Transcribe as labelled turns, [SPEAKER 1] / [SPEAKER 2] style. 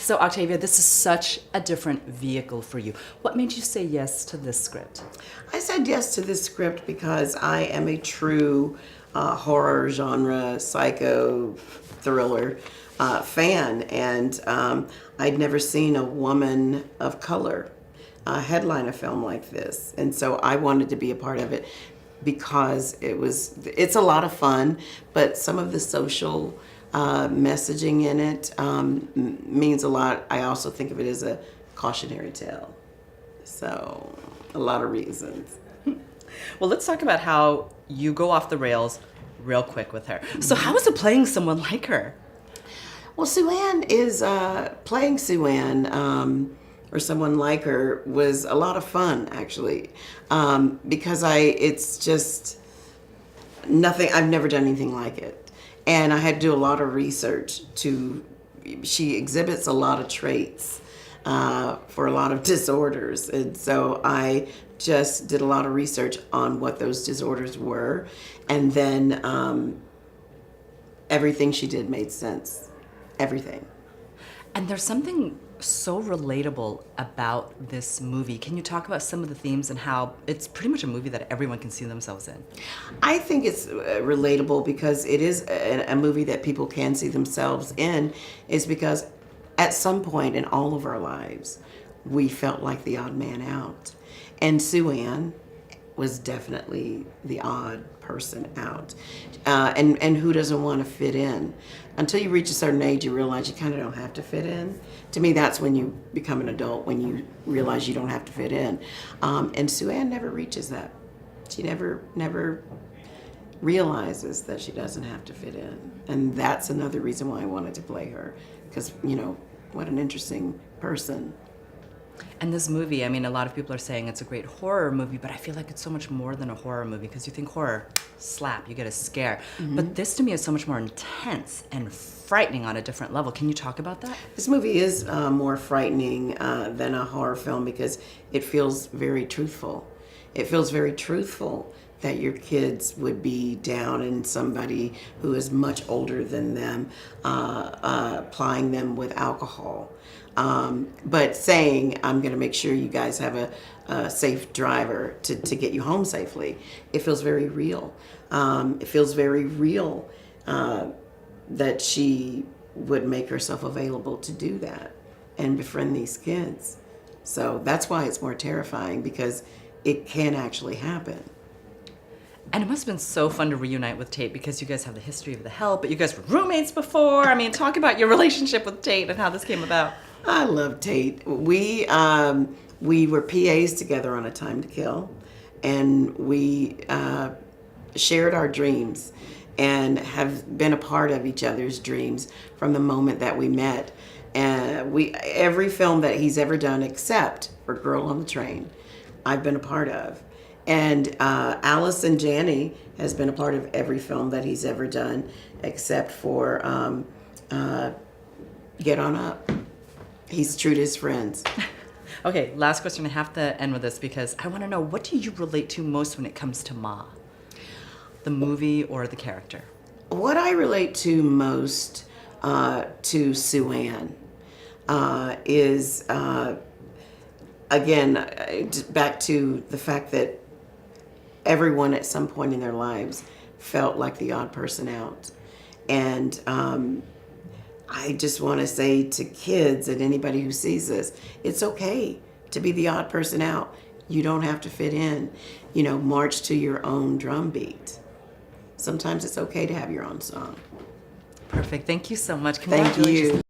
[SPEAKER 1] So Octavia, this is such a different vehicle for you. What made you say yes to this script?
[SPEAKER 2] I said yes to this script because I am a true horror genre, psycho, thriller fan, and I'd never seen a woman of color headline a film like this, and so I wanted to be a part of it because it's a lot of fun, but some of the social messaging in it means a lot. I also think of it as a cautionary tale, so a lot of reasons.
[SPEAKER 1] Well, let's talk about how you go off the rails real quick with her. So how is it playing someone like her?
[SPEAKER 2] Well, Sue-Ann is playing Sue-Ann or someone like her was a lot of fun, actually, because it's just nothing. I've never done anything like it, and I had to do a lot of research. She exhibits a lot of traits for a lot of disorders, and so I just did a lot of research on what those disorders were, and then everything she did made sense. Everything.
[SPEAKER 1] And there's something so relatable about this movie. Can you talk about some of the themes and how it's pretty much a movie that everyone can see themselves in?
[SPEAKER 2] I think it's relatable because it is a movie that people can see themselves in, is because at some point in all of our lives, we felt like the odd man out. And Sue-Ann was definitely the odd person out. And who doesn't want to fit in? Until you reach a certain age, you realize you kind of don't have to fit in. To me, that's when you become an adult, when you realize you don't have to fit in. And Sue-Ann never reaches that. She never realizes that she doesn't have to fit in. And that's another reason why I wanted to play her. Because, what an interesting person.
[SPEAKER 1] And this movie, I mean, a lot of people are saying it's a great horror movie, but I feel like it's so much more than a horror movie, because you think horror, slap, you get a scare. Mm-hmm. But this to me is so much more intense and frightening on a different level. Can you talk about that?
[SPEAKER 2] This movie is more frightening than a horror film because it feels very truthful. It feels very truthful that your kids would be down and somebody who is much older than them plying them with alcohol. But saying, I'm going to make sure you guys have a safe driver to get you home safely. It feels very real. It feels very real that she would make herself available to do that and befriend these kids. So that's why it's more terrifying, because it can actually happen.
[SPEAKER 1] And it must have been so fun to reunite with Tate, because you guys have the history of the help, but you guys were roommates before. I mean, talk about your relationship with Tate and how this came about.
[SPEAKER 2] I love Tate. We were PAs together on A Time to Kill, and we shared our dreams and have been a part of each other's dreams from the moment that we met. And every film that he's ever done, except for Girl on the Train, I've been a part of. And Alice and Gianni has been a part of every film that he's ever done, except for Get On Up. He's true to his friends.
[SPEAKER 1] Okay, last question. I have to end with this because I want to know, what do you relate to most when it comes to Ma? The movie or the character?
[SPEAKER 2] What I relate to most to Sue-Ann is, again, back to the fact that everyone at some point in their lives felt like the odd person out. And I just want to say to kids and anybody who sees this, it's okay to be the odd person out. You don't have to fit in. March to your own drum beat. Sometimes it's okay to have your own song.
[SPEAKER 1] Perfect. Thank you so much.
[SPEAKER 2] Thank you.